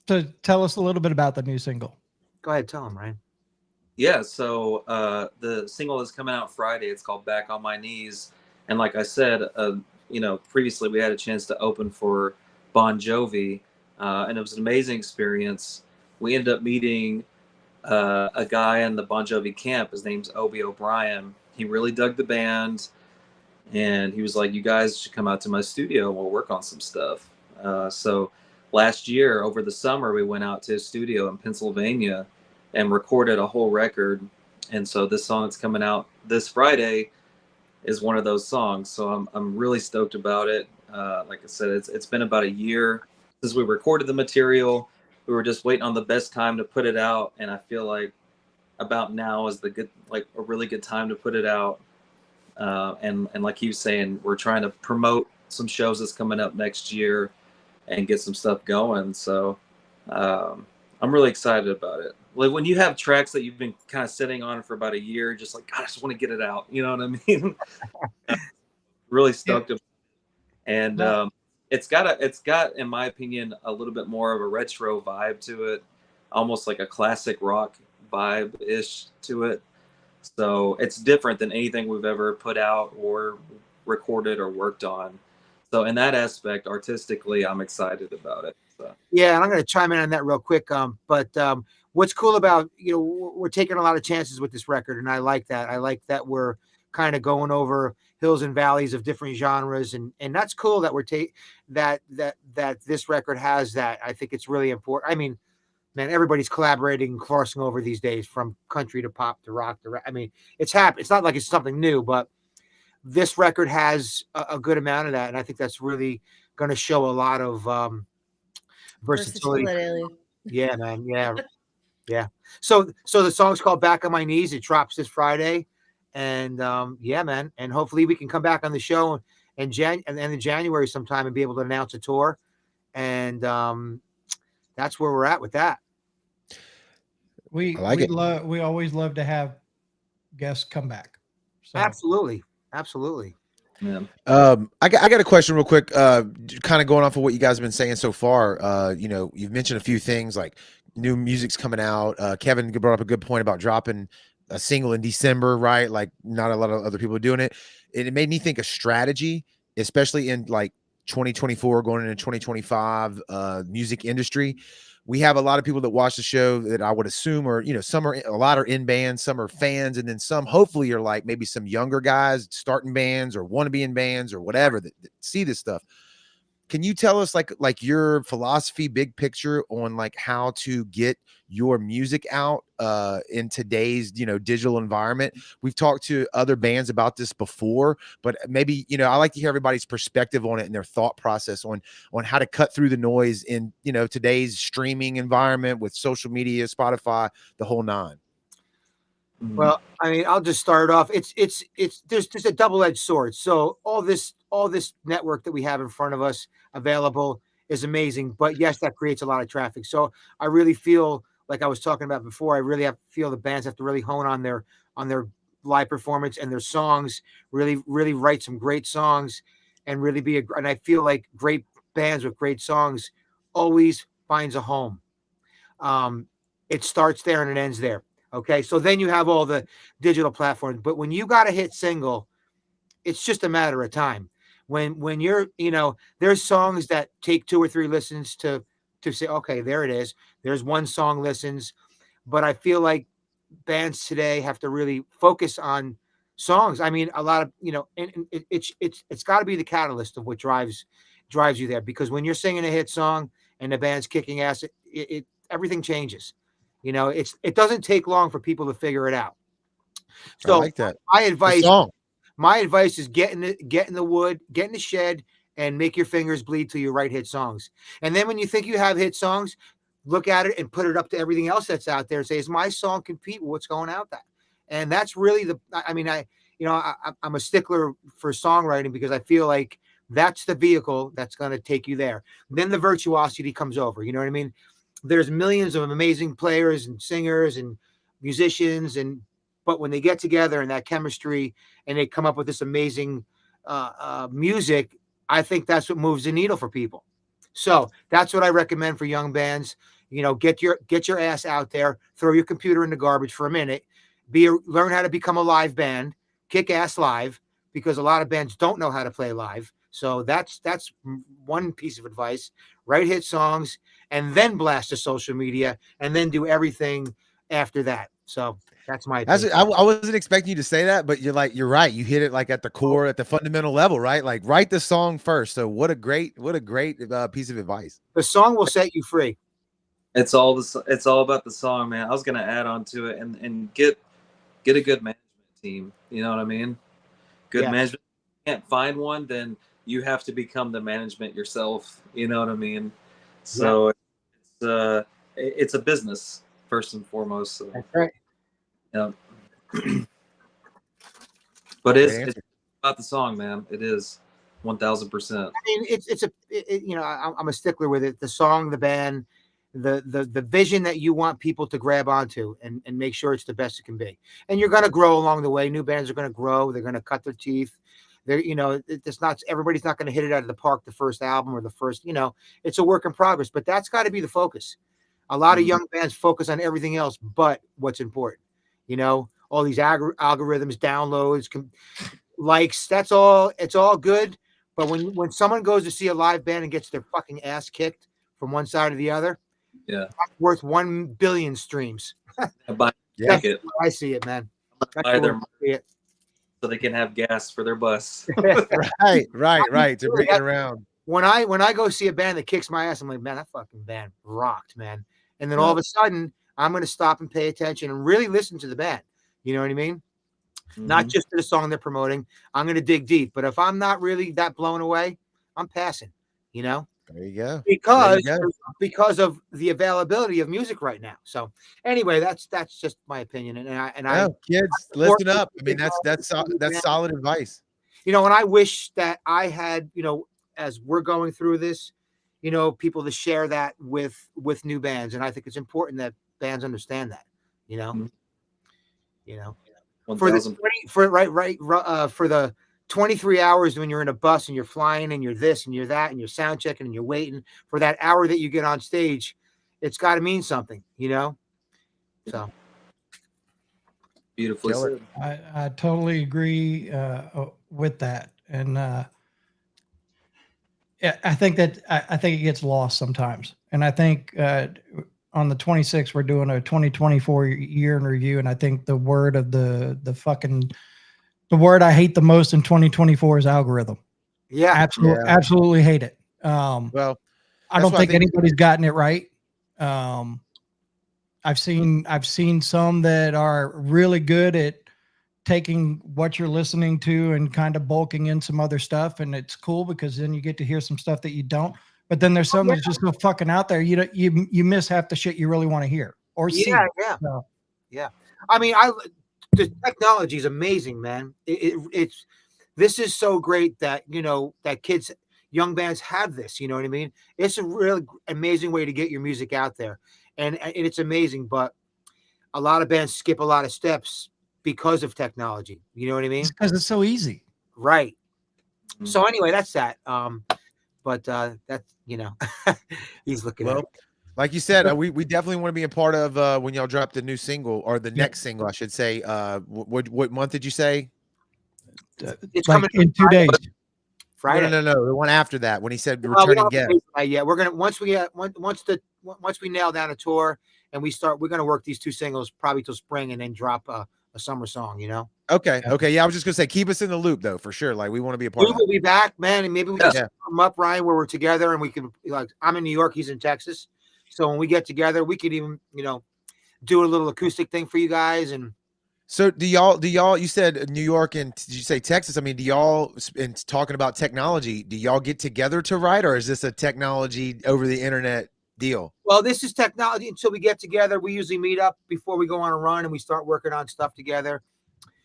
So tell us a little bit about the new single. Go ahead, tell them, Ryan. Yeah, so the single is coming out Friday. It's called Back on My Knees. And like I said, previously we had a chance to open for Bon Jovi, and it was an amazing experience. We ended up meeting a guy in the Bon Jovi camp. His name's Obi O'Brien. He really dug the band, and he was like, you guys should come out to my studio and we'll work on some stuff. So last year, over the summer, we went out to his studio in Pennsylvania and recorded a whole record. And so this song that's coming out this Friday is one of those songs. So I'm really stoked about it. Like I said, it's been about a year since we recorded the material. We were just waiting on the best time to put it out, and I feel like about now is a really good time to put it out. And like he was saying, we're trying to promote some shows that's coming up next year and get some stuff going. So I'm really excited about it. Like when you have tracks that you've been kind of sitting on for about a year, just like, God, I just want to get it out. You know what I mean? Really stoked about it. And it's got, in my opinion, a little bit more of a retro vibe to it, almost like a classic rock vibe-ish to it. So it's different than anything we've ever put out or recorded or worked on. So in that aspect, artistically, I'm excited about it. So. Yeah, and I'm going to chime in on that real quick. But what's cool about, we're taking a lot of chances with this record, and I like that. I like that we're kind of going over hills and valleys of different genres, and that's cool that we're that this record has that. I think it's really important. I mean, man, everybody's collaborating and crossing over these days, from country to pop to rock to rap. I mean, it's happened. It's not like it's something new, but this record has a good amount of that, and I think that's really going to show a lot of versatility. Yeah, man. Yeah. So the song's called Back on My Knees. It drops this Friday, and yeah, man. And hopefully we can come back on the show in January sometime and be able to announce a tour, and that's where we're at with that. We always love to have guests come back. So. Absolutely. Yeah. I got a question real quick, kind of going off of what you guys have been saying so far. You've mentioned a few things like new music's coming out. Kevin brought up a good point about dropping a single in December, right? Like not a lot of other people are doing it. And it made me think of strategy, especially in like 2024 going into 2025 music industry. We have a lot of people that watch the show that I would assume are, a lot are in bands, some are fans, and then some hopefully are like maybe some younger guys starting bands or want to be in bands or whatever that see this stuff. Can you tell us like your philosophy, big picture on like how to get your music out in today's, digital environment? We've talked to other bands about this before, but maybe, I like to hear everybody's perspective on it and their thought process on how to cut through the noise in, today's streaming environment with social media, Spotify, the whole nine. Well, I mean, I'll just start off. There's just a double-edged sword. So all this network that we have in front of us available is amazing, but yes, that creates a lot of traffic. So I really feel like I was talking about before. I really feel the bands have to really hone on their live performance and their songs. Really, really write some great songs, and really and I feel like great bands with great songs always finds a home. It starts there and it ends there. Okay, so then you have all the digital platforms, but when you got a hit single, it's just a matter of time. When you're, there's songs that take 2 or 3 listens to say, okay, there it is. There's one song listens, but I feel like bands today have to really focus on songs. I mean, a lot of, and it's got to be the catalyst of what drives you there, because when you're singing a hit song and the band's kicking ass, it everything changes. It doesn't take long for people to figure it out. I So like that. my The advice song. my advice is get in the wood, get in the shed, and make your fingers bleed till you write hit songs. And then when you think you have hit songs, look at it and put it up to everything else that's out there and say, is my song compete with what's going out there? And that's really I'm a stickler for songwriting, because I feel like that's the vehicle that's going to take you there. Then the virtuosity comes over. You know what I mean? There's millions of amazing players and singers and musicians, but when they get together and that chemistry and they come up with this amazing music, I think that's what moves the needle for people. So that's what I recommend for young bands. Get your ass out there, throw your computer in the garbage for a minute, learn how to become a live band, kick ass live, because a lot of bands don't know how to play live. So that's one piece of advice. Write hit songs and then blast to social media and then do everything after that. So that's my opinion. I wasn't expecting you to say that, but you're right. You hit it like at the core, at the fundamental level, right? Like write the song first. So what a great piece of advice. The song will set you free. It's all about the song, man. I was gonna add on to it and get a good management team. You know what I mean? Good management. If you can't find one, then you have to become the management yourself. You know what I mean? So it's a business first and foremost. So. That's right. Yeah. But it's about the song, man. It is 1,000%. I mean, I'm a stickler with it. The song, the band, the vision that you want people to grab onto and make sure it's the best it can be. And you're going to grow along the way. New bands are going to grow. They're going to cut their teeth. Everybody's not going to hit it out of the park the first album or the first, it's a work in progress, but that's got to be the focus. A lot of young bands focus on everything else but what's important. All these algorithms, downloads, likes, it's all good. But when someone goes to see a live band and gets their fucking ass kicked from one side to the other, that's worth 1 billion streams. That's how I see it, man. So they can have gas for their bus. right. To bring it around. When I go see a band that kicks my ass, I'm like, man, that fucking band rocked, man. And then all of a sudden, I'm going to stop and pay attention and really listen to the band. You know what I mean? Mm-hmm. Not just to the song they're promoting. I'm going to dig deep. But if I'm not really that blown away, I'm passing. There you go. Because of the availability of music right now. So anyway, that's just my opinion. And kids, listen up. I mean, that's solid advice. And I wish that I had, as we're going through this, people to share that with new bands. And I think it's important that bands understand that, for the 23 hours when you're in a bus and you're flying and you're this and you're that and you're sound checking and you're waiting for that hour that you get on stage, it's got to mean something, So beautifully said. I totally agree with that, and I think it gets lost sometimes. And I think on the 26th we're doing a 2024 year in review, and I think the word of the word I hate the most in 2024 is algorithm. Yeah, absolutely hate it. Well, I don't think anybody's gotten it right. I've seen some that are really good at taking what you're listening to and kind of bulking in some other stuff, and it's cool because then you get to hear some stuff that you don't. But then there's some that's just so fucking out there. You miss half the shit you really want to hear or see. Yeah. I mean, the technology is amazing, man. This is so great that that kids, young bands have this. You know what I mean? It's a really amazing way to get your music out there, and it's amazing. But a lot of bands skip a lot of steps because of technology. You know what I mean? Because it's so easy, right? So anyway, that's that. But that's he's looking at it. Like you said, we definitely want to be a part of when y'all drop the new single or the next single, I should say. What month did you say? It's like coming in 2 days. Friday. No. The one after that, when he said Well, we returning don't have guest. a date tonight yet. We're gonna once we nail down a tour and we're gonna work these 2 singles probably till spring and then drop a summer song. You know. Okay. Yeah, I was just gonna say, keep us in the loop though, for sure. Like we want to be a part We of will that. be back, man, and maybe we can Yeah. come up, Ryan, where we're together and we can like I'm in New York, he's in Texas. So when we get together, we could even, do a little acoustic thing for you guys. And So do y'all, you said New York and did you say Texas? I mean, do y'all, in talking about technology, do y'all get together to write, or is this a technology over the internet deal? well, this is technology until we get together. We usually meet up before we go on a run and we start working on stuff together.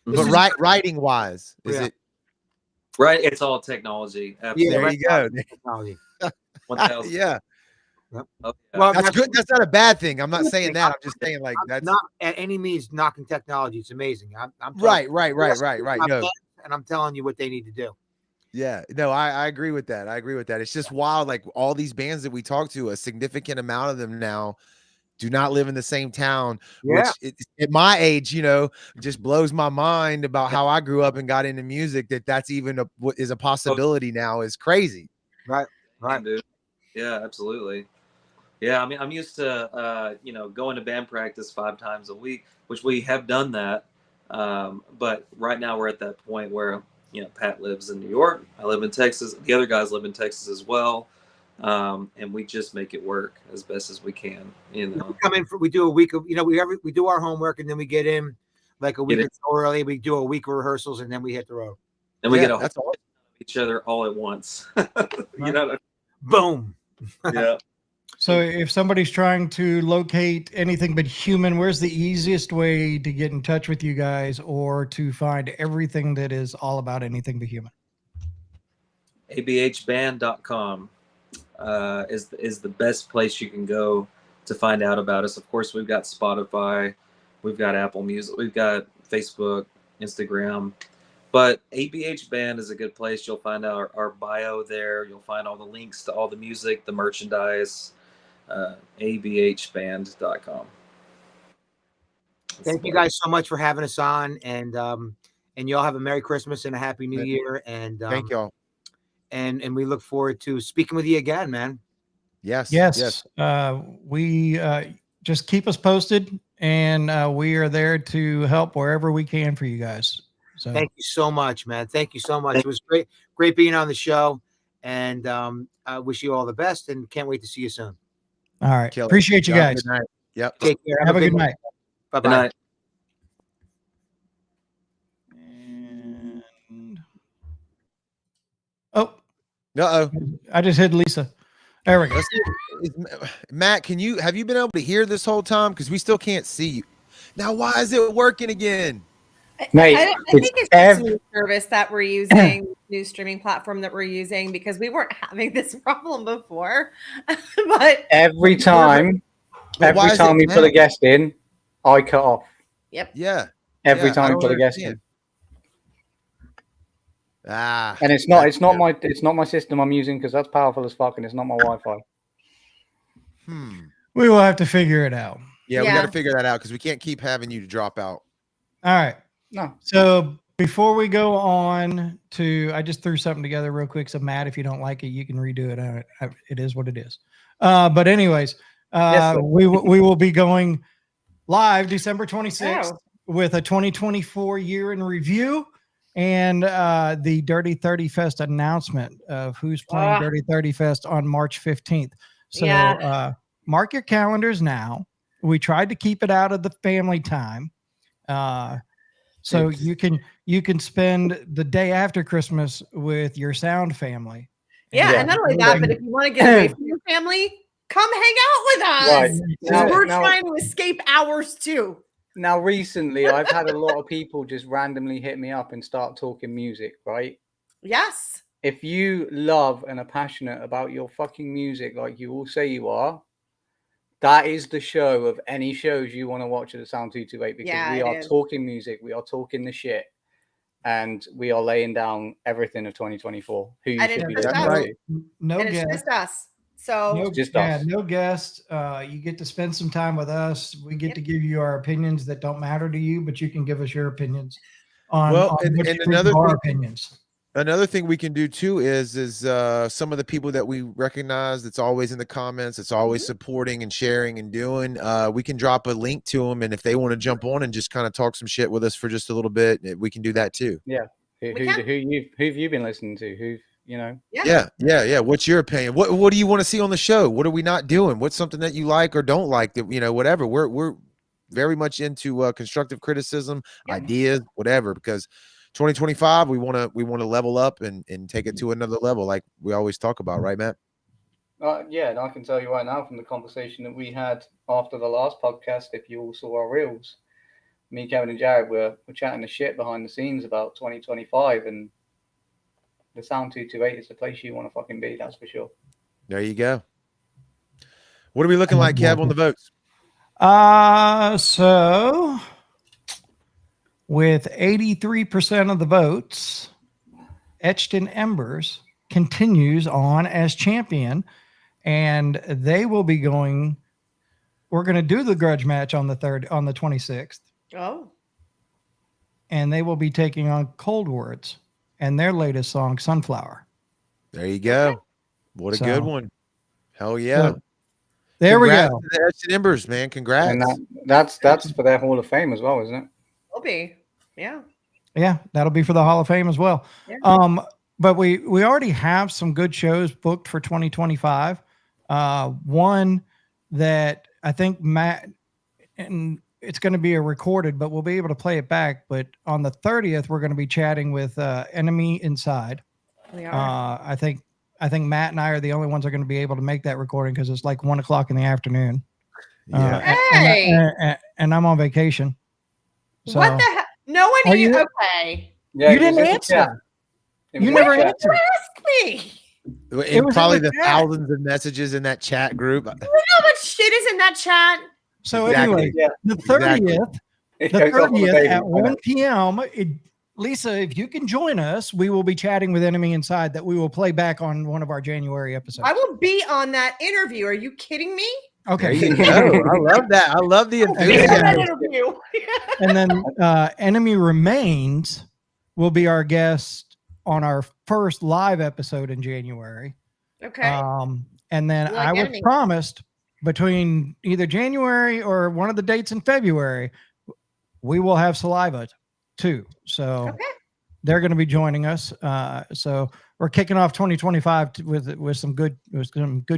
This But is- writing wise, is Yeah. it? Right, it's all technology. Absolutely. There right you go. now, technology. 1000. Yeah, Oh, yeah. Well, that's good. That's not a bad thing. I'm not saying that. I'm just saying like I'm that's not at any means knocking technology. It's amazing. I'm right. talking- No, and I'm telling you what they need to do. yeah, no, I agree with that. I agree with that. It's just wild. Like all these bands that we talk to, a significant amount of them now do not live in the same town, Yeah. which at my age, just blows my mind about how I grew up and got into music. That's even what is a possibility now is crazy. Right. Dude. Yeah, absolutely. Yeah, I mean, I'm used to, going to band practice 5 times a week, which we have done that. But right now we're at that point where, Pat lives in New York. I live in Texas. The other guys live in Texas as well. And we just make it work as best as we can, We come in we do a week of, we do our homework and then we get in like a week or so early. We do a week of rehearsals and then we hit the road. And we Yeah, get a that's whole each other all at once. Boom. Yeah. So if somebody's trying to locate anything but human, where's the easiest way to get in touch with you guys or to find everything that is all about anything but human? abhband.com is the best place you can go to find out about us. Of course, we've got Spotify, we've got Apple Music, we've got Facebook, Instagram, but ABH Band is a good place. You'll find our bio there. You'll find all the links to all the music, the merchandise, abhband.com. Thank you guys so much for having us on, and y'all have a Merry Christmas and a Happy New Year. And Thank y'all. And we look forward to speaking with you again, man. Yes. We just keep us posted, and we are there to help wherever we can for you guys. So Thank you so much, man. Thank you so much. It was great being on the show, and I wish you all the best, and can't wait to see you soon. all right, Kill it. appreciate you Y'all have a guys. good night. Yep. Take care. Have a good night. Bye Good bye. night. And... Oh, Uh-oh. I just hit Lisa. There we go. Let's see. Matt, have you been able to hear this whole time? Because we still can't see you. Now, why is it working again? Mate, I think it's just a new service that we're using, new streaming platform that we're using, because we weren't having this problem before. But every time But why is it we put now? a guest in, I cut off. yep. Yeah. Every Yeah, I time we don't put a guest understand. in. Ah. And it's not my system I'm using because that's powerful as fuck and it's not my Wi-Fi. We will have to figure it out. Yeah, we Yeah. got to figure that out because we can't keep having you to drop out. All right. No. So before we go on to, I just threw something together real quick. So Matt, if you don't like it, you can redo it. It is what it is. But anyways, Yes, sir. we will be going live December 26th Oh. with a 2024 year in review and the Dirty 30 Fest announcement of who's playing Ah. Dirty 30 Fest on March 15th. So Yeah. mark your calendars now. We tried to keep it out of the family time. So you can spend the day after Christmas with your sound family. Yeah, Yeah. and not only that, but if you want to get away from your family, come hang out with us. Right. So we're Now- trying to escape ours too. Now, recently, I've had a lot of people just randomly hit me up and start talking music, right? Yes. If you love and are passionate about your fucking music like you all say you are, that is the show of any shows you want to watch at the Sound 228 because Yeah, we it are is. talking music, we are talking the shit, and we are laying down everything of 2024. Who you And should it's be just listening us. to. No And it's guest. just us. So No, just yeah, us. no guest. You get to spend some time with us. We get Yep. to give you our opinions that don't matter to you, but you can give us your opinions. on, Well, on and what you think another of our thing, opinions. another thing we can do too is some of the people that we recognize that's always in the comments, it's always supporting and sharing and doing. We can drop a link to them, and if they want to jump on and just kind of talk some shit with us for just a little bit, we can do that too. Yeah. Who have you been listening to? Yeah. What's your opinion? What do you want to see on the show? What are we not doing? What's something that you like or don't like? That whatever. We're very much into constructive criticism, ideas, whatever. Because 2025, we want to level up and take it to another level, like we always talk about, right, Matt? Yeah, and I can tell you right now from the conversation that we had after the last podcast, if you all saw our reels, me, Kevin, and Jared were chatting the shit behind the scenes about 2025, and the Sound 228 is the place you want to fucking be, that's for sure. There you go. What are we looking like, Kev, on the votes? So with 83% of the votes, Etched in Embers continues on as champion, and they will be going. We're going to do the grudge match on the 26th. Oh. And they will be taking on Cold Words and their latest song, Sunflower. There you go. Okay. What a good one. Hell yeah. So, there Congrats we go. to the Etched Embers, man. Congrats. And that's for their Hall of Fame as well, isn't it? Will be. Yeah. Yeah, that'll be for the Hall of Fame as well. Yeah. But we already have some good shows booked for 2025. One that I think Matt, and it's going to be a recorded, but we'll be able to play it back. But on the 30th, we're going to be chatting with Enemy Inside. We are. I think Matt and I are the only ones that are going to be able to make that recording because it's like 1:00 in the afternoon. Yeah. Hey. And I'm on vacation. So, What the hell? No one Are even. you- Okay. Yeah, You didn't because answer. yeah. You never Yeah. answered. Ask me. And was probably in the the chat. thousands of messages in that chat group. You know how much shit is in that chat? So Exactly. anyway, Yeah. the Exactly. 30th, It the goes off on the 30th baby. at 1 p.m. Lisa, if you can join us, we will be chatting with Enemy Inside that we will play back on one of our January episodes. I will be on that interview. Are you kidding me? There Okay. you go. I love that. I love the Be on enthusiasm. that interview. And then Enemy Remains will be our guest on our first live episode in January. Okay. And then You like I was Enemy. promised between either January or one of the dates in February, we will have Saliva too. So Okay. they're going to be joining us. So we're kicking off 2025 with some good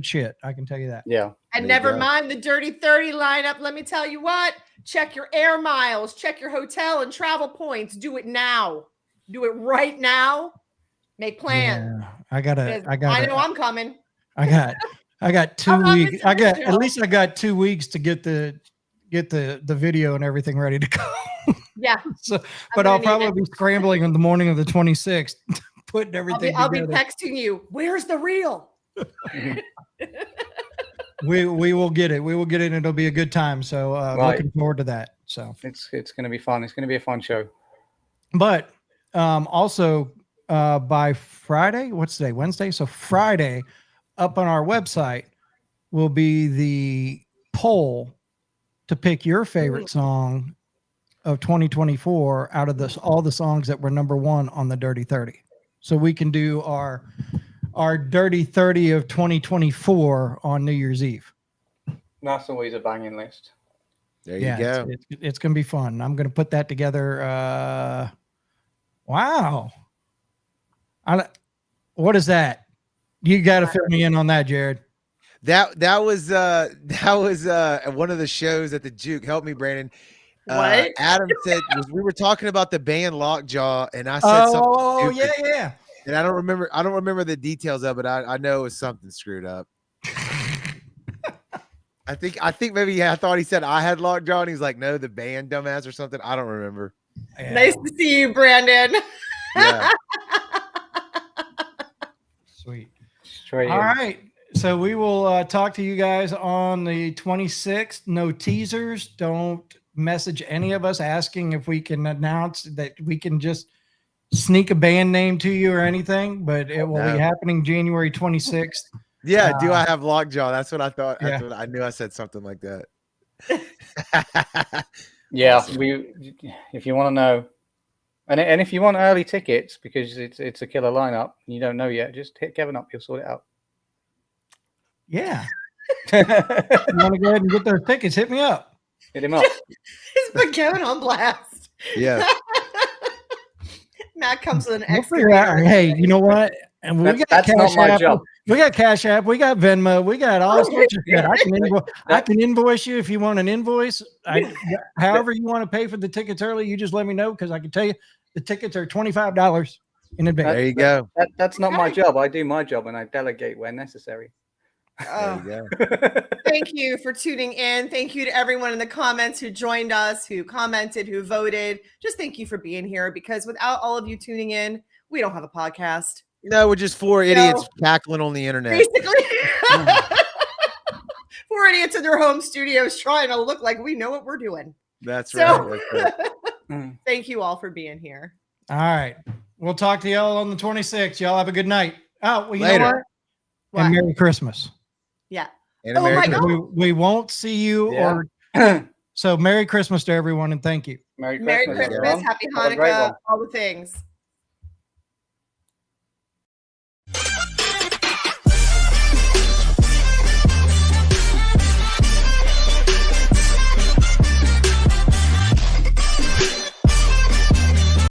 shit. I can tell you that. Yeah. And There you never go. mind the Dirty 30 lineup. Let me tell you what. Check your air miles. Check your hotel and travel points. Do it now. Do it right now. Make plans. Yeah, I know I'm coming. I got 2 I'm not weeks. missing I this got show. at least I got 2 weeks to get the video and everything ready to go. Yeah. So, but I'll gonna need probably be scrambling on the morning of the 26th, putting everything I'll be together. texting you. Where's the reel? We will get it. We will get it, and it'll be a good time. So Right. looking forward to that. So, It's going to be fun. It's going to be a fun show. but also by Friday, what's today? Wednesday. So Friday, up on our website will be the poll to pick your favorite song of 2024 out of all the songs that were number one on the Dirty 30. So we can do our Dirty 30 of 2024 on New Year's Eve. That's always a banging list. There you go. It's going to be fun. I'm going to put that together. Wow. What is that? You got to fill me in on that, Jared. That was one of the shows at the Juke. Help me, Brandon. What? Adam said we were talking about the band Lockjaw, and I said something. Oh, stupid, yeah. And I don't remember the details of it. I know it was something screwed up. I think maybe I thought he said I had Lockjaw, and he's like, no, the band, dumbass, or something. I don't remember. Yeah. Nice to see you, Brandon. Yeah. Sweet. Straight All in. right. So we will talk to you guys on the 26th. No teasers. Don't message any of us asking if we can announce that we can just sneak a band name to you or anything, but it will be happening January 26th. Yeah. Do I have Lockjaw? That's what I thought. Yeah. That's what I knew. I said something like that. Yeah, if you want to know, And if you want early tickets because it's a killer lineup and you don't know yet, just hit Kevin up. He'll sort it out. Yeah. You want to go ahead and get those tickets? Hit me up. Hit him up. He's put Kevin on blast. Yeah. Matt comes with an We'll extra. figure out. Hey, you know what? And we got That's not Cash my App. job. We got Cash App. We got Venmo. We got all sorts of shit. I can invoice you if you want an invoice. However you want to pay for the tickets early, you just let me know because I can tell you the tickets are $25 in advance. There you go. That's not my job. I do my job and I delegate where necessary. Oh, There you go. thank you for tuning in. Thank you to everyone in the comments who joined us, who commented, who voted. Just thank you for being here because without all of you tuning in, we don't have a podcast. No, we're just four idiots cackling on the internet. Basically, 4 idiots in their home studios trying to look like we know what we're doing. That's So- right. That's right. Thank you all for being here. All right. We'll talk to y'all on the 26th. Y'all have a good night. Oh, well, you know Later. what? What? And Merry Christmas. Yeah. And Oh my American- God. We won't see you Yeah. or so Merry Christmas to everyone and thank you. Merry Christmas, Christmas, everyone. Happy Have a great Hanukkah, one. all the things.